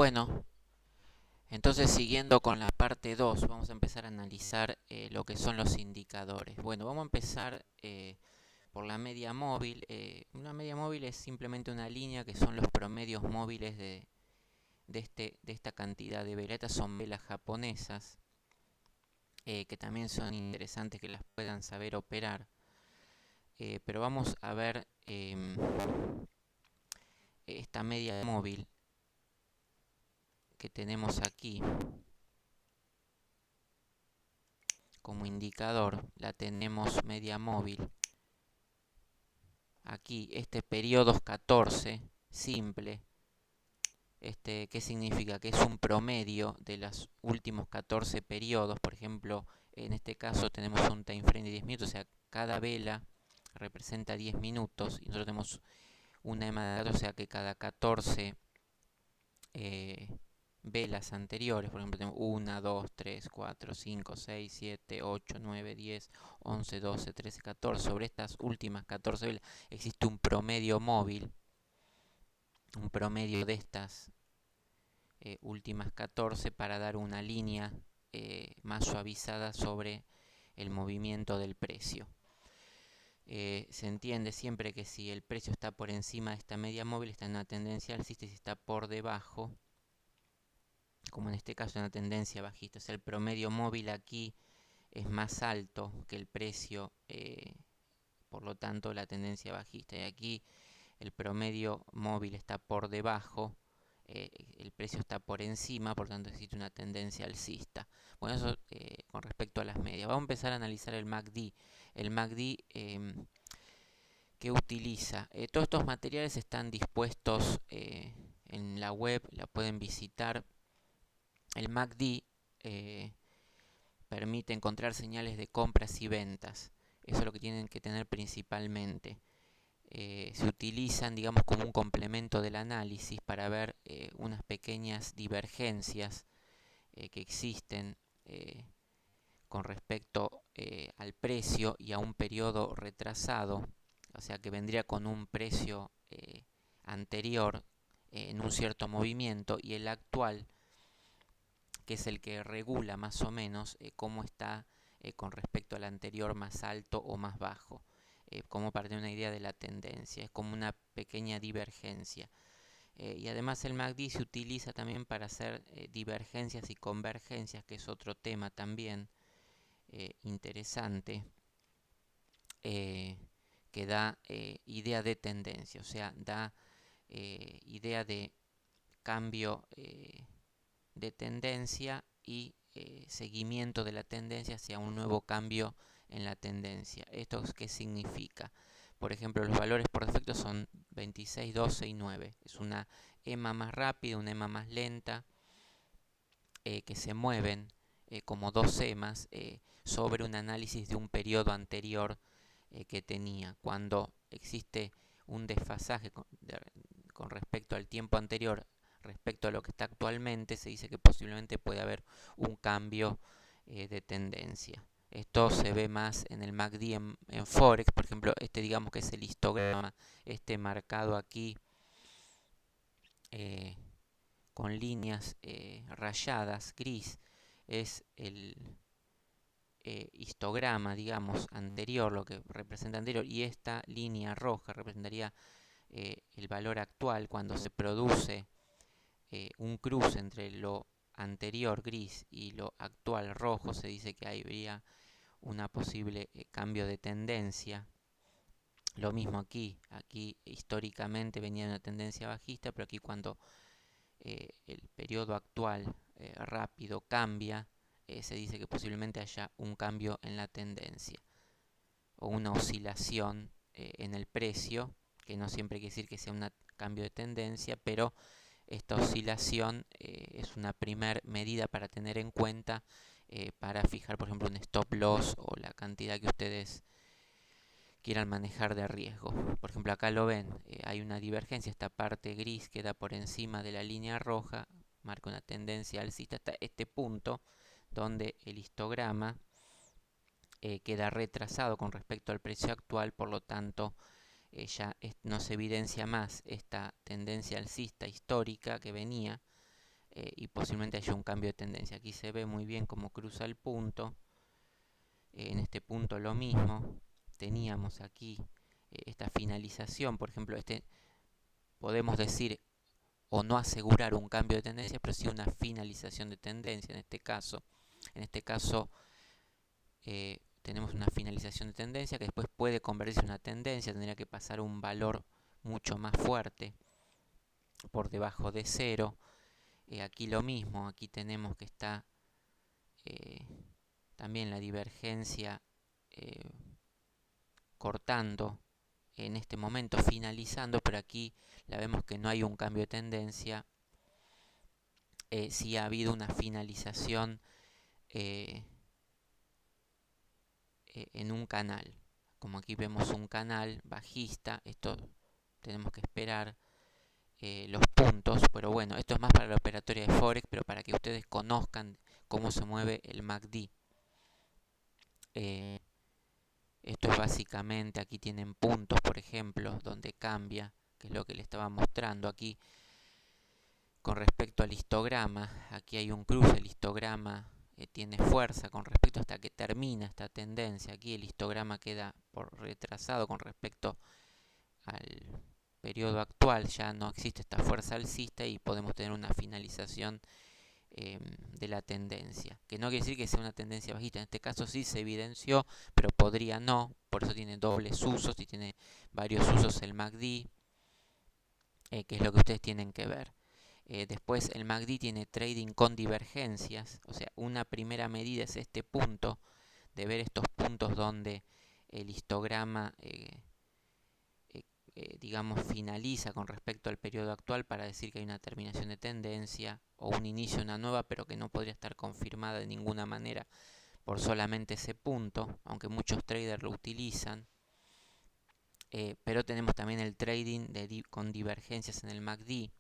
Bueno, entonces siguiendo con la parte 2, vamos a empezar a analizar lo que son los indicadores. Bueno, vamos a empezar por la media móvil. Una media móvil es simplemente una línea que son los promedios móviles de esta cantidad de velas. Estas son velas japonesas que también son interesantes que las puedan saber operar. Pero vamos a ver esta media móvil que tenemos aquí como indicador. La tenemos media móvil. Aquí este periodo 14 simple. ¿Qué significa? Que es un promedio de los últimos 14 periodos. Por ejemplo, en este caso tenemos un time frame de 10 minutos, o sea, cada vela representa 10 minutos y nosotros tenemos una EMA de datos, o sea que cada 14 velas anteriores, por ejemplo, tenemos 1, 2, 3, 4, 5, 6, 7, 8, 9, 10, 11, 12, 13, 14. Sobre estas últimas 14 velas existe un promedio móvil, un promedio de estas últimas 14 para dar una línea más suavizada sobre el movimiento del precio. Se entiende siempre que si el precio está por encima de esta media móvil está en una tendencia alcista, y si está por debajo, como en este caso, una tendencia bajista. O sea, el promedio móvil aquí es más alto que el precio, por lo tanto la tendencia bajista. Y aquí el promedio móvil está por debajo, el precio está por encima, por lo tanto existe una tendencia alcista. Bueno, eso con respecto a las medias. Vamos a empezar a analizar el MACD. El MACD que utiliza. Todos estos materiales están dispuestos en la web, la pueden visitar. El MACD permite encontrar señales de compras y ventas. Eso es lo que tienen que tener principalmente. Se utilizan, digamos, como un complemento del análisis para ver unas pequeñas divergencias que existen con respecto al precio y a un periodo retrasado, o sea que vendría con un precio anterior en un cierto movimiento, y el actual, que es el que regula más o menos cómo está con respecto al anterior, más alto o más bajo, como para tener una idea de la tendencia. Es como una pequeña divergencia. Y además el MACD se utiliza también para hacer divergencias y convergencias, que es otro tema también interesante, que da idea de tendencia, o sea, da idea de cambio de tendencia y seguimiento de la tendencia hacia un nuevo cambio en la tendencia. ¿Esto qué significa? Por ejemplo, los valores por defecto son 26, 12 y 9. Es una EMA más rápida, una EMA más lenta, que se mueven como dos EMAs sobre un análisis de un periodo anterior que tenía. Cuando existe un desfasaje con respecto al tiempo anterior, respecto a lo que está actualmente, se dice que posiblemente puede haber un cambio de tendencia. Esto se ve más en el MACD en Forex, por ejemplo, digamos que es el histograma, marcado aquí con líneas rayadas, gris, es el histograma, digamos, anterior, lo que representa anterior, y esta línea roja representaría el valor actual. Cuando se produce un cruce entre lo anterior gris y lo actual rojo, se dice que habría una posible cambio de tendencia. Lo mismo aquí históricamente venía una tendencia bajista, pero aquí cuando el periodo actual rápido cambia, se dice que posiblemente haya un cambio en la tendencia o una oscilación en el precio, que no siempre quiere decir que sea un cambio de tendencia, pero esta oscilación es una primer medida para tener en cuenta para fijar, por ejemplo, un stop loss o la cantidad que ustedes quieran manejar de riesgo. Por ejemplo, acá lo ven, hay una divergencia, esta parte gris queda por encima de la línea roja, marca una tendencia alcista hasta este punto donde el histograma queda retrasado con respecto al precio actual, por lo tanto ya no se evidencia más esta tendencia alcista histórica que venía, y posiblemente haya un cambio de tendencia. Aquí se ve muy bien cómo cruza el punto. En este punto lo mismo. Teníamos aquí esta finalización, por ejemplo, podemos decir o no asegurar un cambio de tendencia, pero sí una finalización de tendencia en este caso. En este caso tenemos una finalización de tendencia que después puede convertirse en una tendencia, tendría que pasar un valor mucho más fuerte por debajo de cero. Aquí lo mismo, aquí tenemos que está también la divergencia cortando en este momento, finalizando, pero aquí la vemos que no hay un cambio de tendencia. Sí ha habido una finalización en un canal. Como aquí vemos un canal bajista, esto tenemos que esperar los puntos, pero bueno, esto es más para la operatoria de Forex, pero para que ustedes conozcan cómo se mueve el MACD. Esto es básicamente, aquí tienen puntos, por ejemplo, donde cambia, que es lo que les estaba mostrando aquí. Con respecto al histograma, aquí hay un cruce, el histograma tiene fuerza con respecto hasta que termina esta tendencia. Aquí el histograma queda por retrasado con respecto al periodo actual, ya no existe esta fuerza alcista y podemos tener una finalización de la tendencia, que no quiere decir que sea una tendencia bajista. En este caso sí se evidenció, pero podría no, por eso tiene dobles usos y tiene varios usos el MACD, que es lo que ustedes tienen que ver. Después el MACD tiene trading con divergencias, o sea, una primera medida es este punto, de ver estos puntos donde el histograma digamos, finaliza con respecto al periodo actual para decir que hay una terminación de tendencia o un inicio de una nueva, pero que no podría estar confirmada de ninguna manera por solamente ese punto, aunque muchos traders lo utilizan. Pero tenemos también el trading con divergencias en el MACD,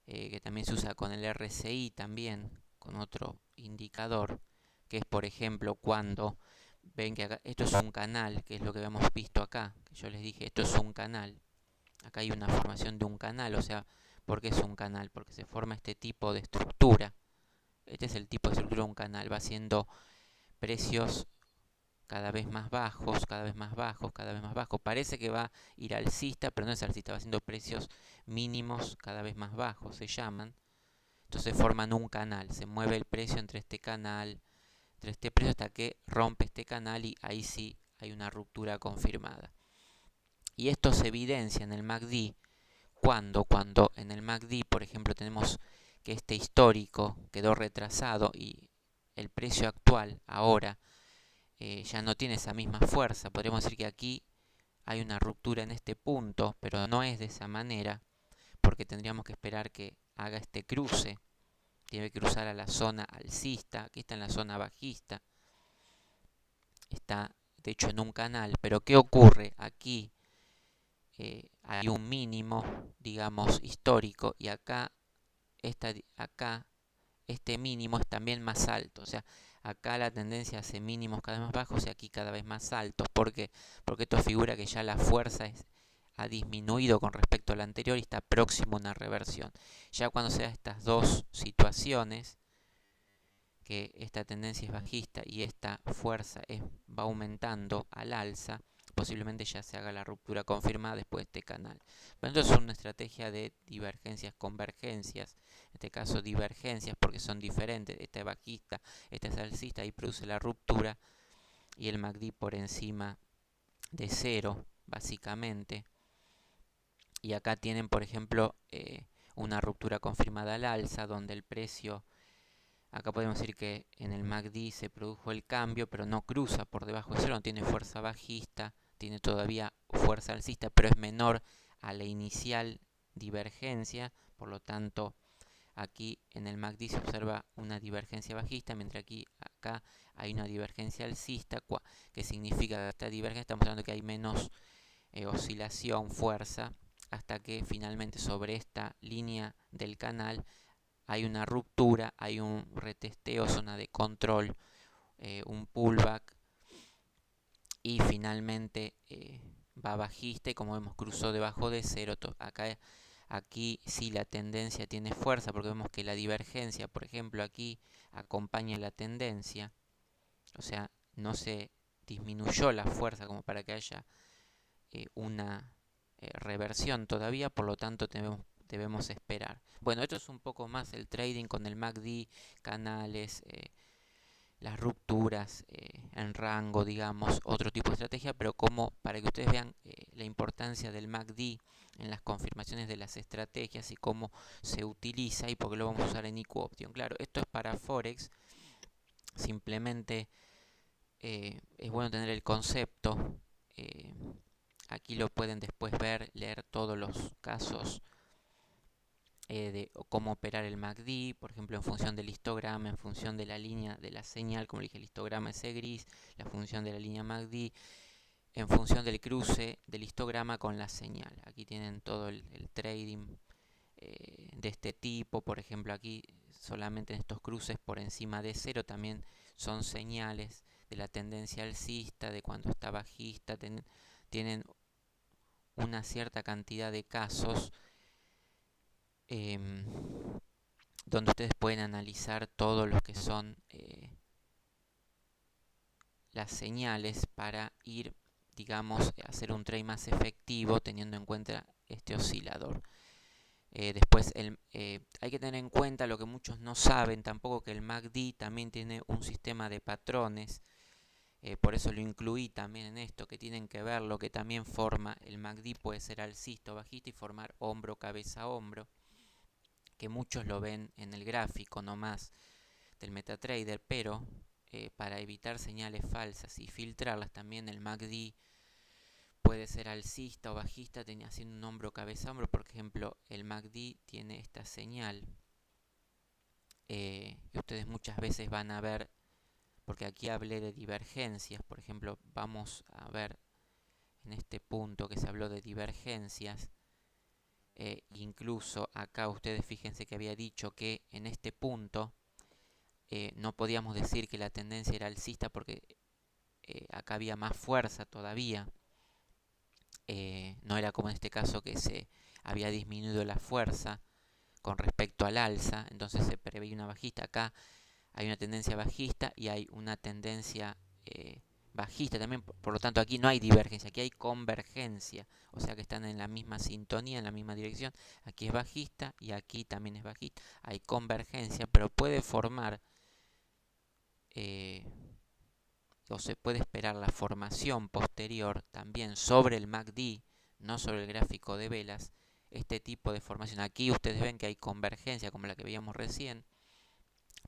que también se usa con el RSI también, con otro indicador, que es por ejemplo cuando ven que acá, esto es un canal, que es lo que habíamos visto acá, que yo les dije, esto es un canal. Acá hay una formación de un canal, o sea, ¿por qué es un canal? Porque se forma este tipo de estructura. Este es el tipo de estructura de un canal, va haciendo precios cada vez más bajos, cada vez más bajos, cada vez más bajos. Parece que va a ir alcista, pero no es alcista, va haciendo precios mínimos cada vez más bajos, se llaman. Entonces forman un canal, se mueve el precio entre este canal, entre este precio hasta que rompe este canal y ahí sí hay una ruptura confirmada. Y esto se evidencia en el MACD cuando en el MACD, por ejemplo, tenemos que este histórico quedó retrasado y el precio actual ahora ya no tiene esa misma fuerza. Podríamos decir que aquí hay una ruptura en este punto, pero no es de esa manera, porque tendríamos que esperar que haga este cruce. Tiene que cruzar a la zona alcista, aquí está en la zona bajista, está de hecho en un canal, pero ¿qué ocurre? Aquí hay un mínimo, digamos, histórico, y acá este mínimo es también más alto. O sea, acá la tendencia hace mínimos cada vez más bajos y aquí cada vez más altos. ¿Por qué? Porque esto figura que ya la fuerza ha disminuido con respecto a la anterior y está próximo a una reversión. Ya cuando se dan estas dos situaciones, que esta tendencia es bajista y esta fuerza va aumentando al alza, posiblemente ya se haga la ruptura confirmada después de este canal. Pero entonces es una estrategia de divergencias, convergencias, en este caso divergencias porque son diferentes, esta es bajista, esta es alcista y produce la ruptura y el MACD por encima de cero básicamente. Y acá tienen por ejemplo una ruptura confirmada al alza donde el precio, acá podemos decir que en el MACD se produjo el cambio, pero no cruza por debajo de cero, no tiene fuerza bajista, tiene todavía fuerza alcista, pero es menor a la inicial divergencia, por lo tanto aquí en el MACD se observa una divergencia bajista, mientras acá hay una divergencia alcista, que significa que esta divergencia está mostrando que hay menos oscilación, fuerza, hasta que finalmente sobre esta línea del canal hay una ruptura, hay un retesteo, zona de control, un pullback y finalmente va bajista y como vemos cruzó debajo de cero. Acá Aquí sí la tendencia tiene fuerza porque vemos que la divergencia, por ejemplo, aquí acompaña la tendencia, o sea, no se disminuyó la fuerza como para que haya una reversión todavía, por lo tanto debemos esperar. Bueno, esto es un poco más el trading con el MACD, canales, las rupturas en rango, digamos, otro tipo de estrategia, pero como para que ustedes vean la importancia del MACD en las confirmaciones de las estrategias y cómo se utiliza y por qué lo vamos a usar en IQ Option. Claro, esto es para Forex, simplemente es bueno tener el concepto. Aquí lo pueden después ver, leer todos los casos de cómo operar el MACD, por ejemplo, en función del histograma, en función de la línea de la señal, como dije, el histograma ese gris, la función de la línea MACD, en función del cruce del histograma con la señal. Aquí tienen todo el trading de este tipo, por ejemplo, aquí solamente en estos cruces por encima de cero también son señales de la tendencia alcista, de cuando está bajista, tienen una cierta cantidad de casos eh, donde ustedes pueden analizar todo lo que son las señales para ir, digamos, a hacer un trade más efectivo teniendo en cuenta este oscilador. Después hay que tener en cuenta lo que muchos no saben tampoco, que el MACD también tiene un sistema de patrones. Por eso lo incluí también en esto, que tienen que ver lo que también forma el MACD, puede ser alcista o bajista y formar hombro, cabeza, hombro, que muchos lo ven en el gráfico nomás del MetaTrader, pero para evitar señales falsas y filtrarlas también el MACD puede ser alcista o bajista haciendo un hombro, cabeza, hombro. Por ejemplo, el MACD tiene esta señal y ustedes muchas veces van a ver, porque aquí hablé de divergencias, por ejemplo, vamos a ver en este punto que se habló de divergencias. Incluso acá ustedes fíjense que había dicho que en este punto no podíamos decir que la tendencia era alcista porque acá había más fuerza todavía. No era como en este caso que se había disminuido la fuerza con respecto al alza, entonces se preveía una bajista. Acá hay una tendencia bajista y hay una tendencia bajista también, por lo tanto aquí no hay divergencia, aquí hay convergencia, o sea que están en la misma sintonía, en la misma dirección. Aquí es bajista y aquí también es bajista, hay convergencia, pero puede formar o se puede esperar la formación posterior también sobre el MACD, no sobre el gráfico de velas, este tipo de formación. Aquí ustedes ven que hay convergencia como la que veíamos recién,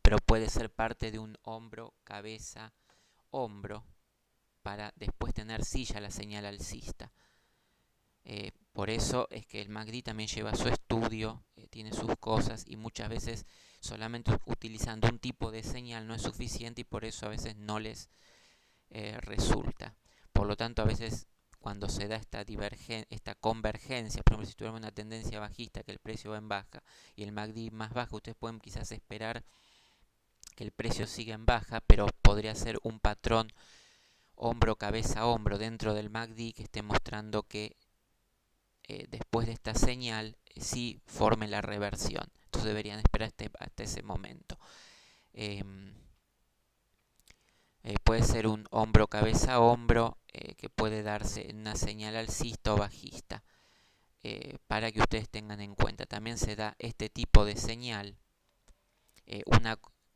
pero puede ser parte de un hombro, cabeza, hombro, para después tener silla la señal alcista. Por eso es que el MACD también lleva su estudio, tiene sus cosas y muchas veces solamente utilizando un tipo de señal no es suficiente y por eso a veces no les resulta. Por lo tanto, a veces cuando se da esta convergencia, por ejemplo, si tuviéramos una tendencia bajista, que el precio va en baja y el MACD más baja, ustedes pueden quizás esperar que el precio siga en baja, pero podría ser un patrón hombro, cabeza, hombro dentro del MACD que esté mostrando que después de esta señal sí forme la reversión. Entonces deberían esperar hasta ese momento. Puede ser un hombro, cabeza, hombro, que puede darse en una señal alcista o bajista, para que ustedes tengan en cuenta. También se da este tipo de señal,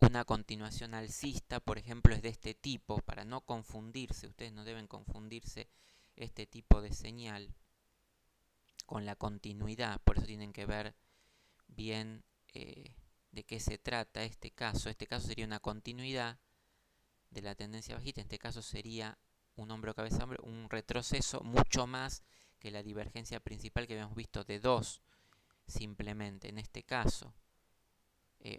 una continuación alcista, por ejemplo, es de este tipo, para no confundirse, ustedes no deben confundirse este tipo de señal con la continuidad, por eso tienen que ver bien de qué se trata este caso. Este caso sería una continuidad de la tendencia bajista, en este caso sería un hombro, cabeza, hombro, un retroceso mucho más que la divergencia principal que habíamos visto de 2 simplemente en este caso.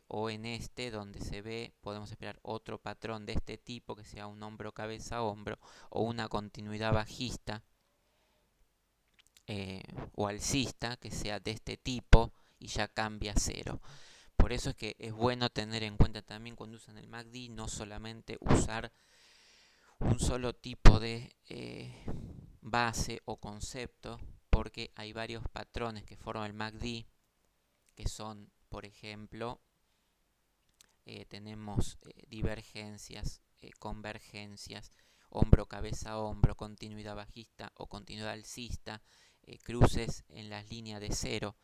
O en este donde se ve, podemos esperar otro patrón de este tipo que sea un hombro, cabeza, hombro o una continuidad bajista o alcista que sea de este tipo y ya cambia a cero. Por eso es que es bueno tener en cuenta también cuando usan el MACD no solamente usar un solo tipo de base o concepto, porque hay varios patrones que forman el MACD, que son, por ejemplo, tenemos divergencias, convergencias, hombro, cabeza, hombro, continuidad bajista o continuidad alcista, cruces en las líneas de cero.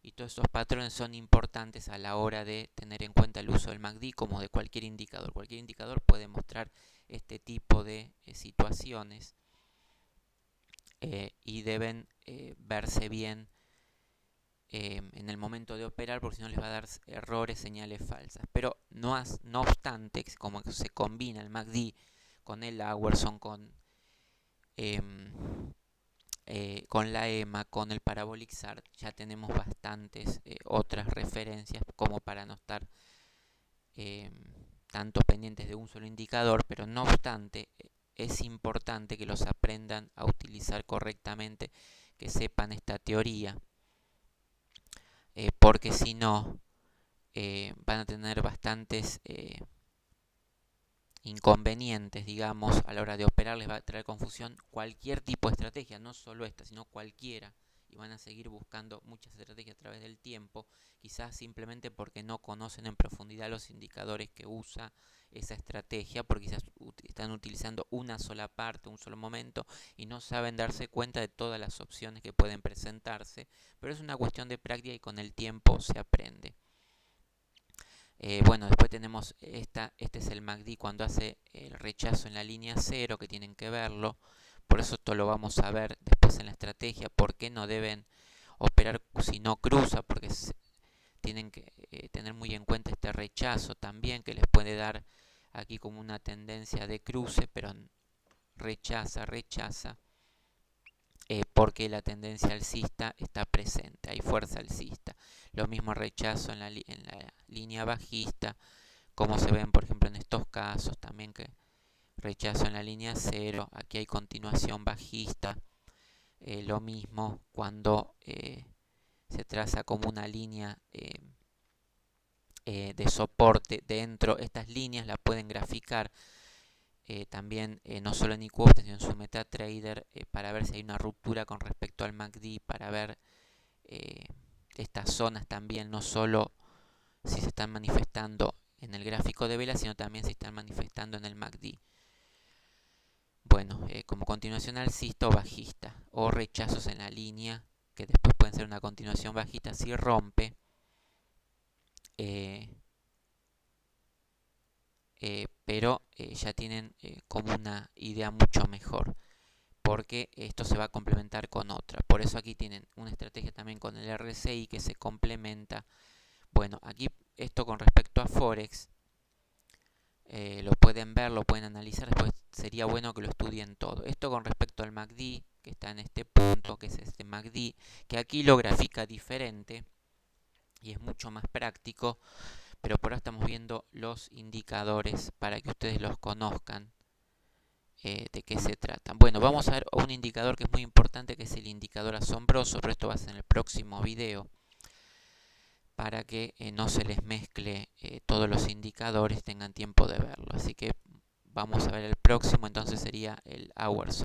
Y todos estos patrones son importantes a la hora de tener en cuenta el uso del MACD como de cualquier indicador. Cualquier indicador puede mostrar este tipo de situaciones y deben verse bien en el momento de operar, porque si no les va a dar errores, señales falsas. Pero no obstante, como se combina el MACD con el Hourson, con la EMA, con el Parabolic SAR, ya tenemos bastantes otras referencias como para no estar tanto pendientes de un solo indicador, pero no obstante es importante que los aprendan a utilizar correctamente, que sepan esta teoría, porque si no van a tener bastantes inconvenientes, digamos, a la hora de operar. Les va a traer confusión cualquier tipo de estrategia, no solo esta, sino cualquiera, y van a seguir buscando muchas estrategias a través del tiempo, quizás simplemente porque no conocen en profundidad los indicadores que usa esa estrategia, porque quizás están utilizando una sola parte, un solo momento, y no saben darse cuenta de todas las opciones que pueden presentarse, pero es una cuestión de práctica y con el tiempo se aprende. Bueno, después tenemos este es el MACD cuando hace el rechazo en la línea 0, que tienen que verlo. Por eso esto lo vamos a ver después en la estrategia. ¿Por qué no deben operar si no cruza? Porque tienen que tener muy en cuenta este rechazo también, que les puede dar aquí como una tendencia de cruce, pero rechaza, porque la tendencia alcista está presente, hay fuerza alcista. Lo mismo rechazo en la línea bajista, como se ven por ejemplo en estos casos también, que rechazo en la línea 0, aquí hay continuación bajista. Lo mismo cuando se traza como una línea de soporte dentro. Estas líneas las pueden graficar también no solo en IQ, sino en su MetaTrader, para ver si hay una ruptura con respecto al MACD, para ver estas zonas también, no solo si se están manifestando en el gráfico de vela, sino también si están manifestando en el MACD. Bueno, como continuación alcista o bajista, o rechazos en la línea, que después pueden ser una continuación bajista si rompe. Pero ya tienen como una idea mucho mejor, porque esto se va a complementar con otra. Por eso aquí tienen una estrategia también con el RSI que se complementa. Bueno, aquí esto con respecto a Forex, lo pueden ver, lo pueden analizar, después sería bueno que lo estudien todo. Esto con respecto al MACD, que está en este punto, que es este MACD, que aquí lo grafica diferente y es mucho más práctico, pero por ahora estamos viendo los indicadores para que ustedes los conozcan de qué se trata. Bueno, vamos a ver un indicador que es muy importante, que es el indicador asombroso, pero esto va a ser en el próximo video, para que no se les mezcle todos los indicadores, tengan tiempo de verlo. Así que vamos a ver el próximo, entonces sería el Hourson.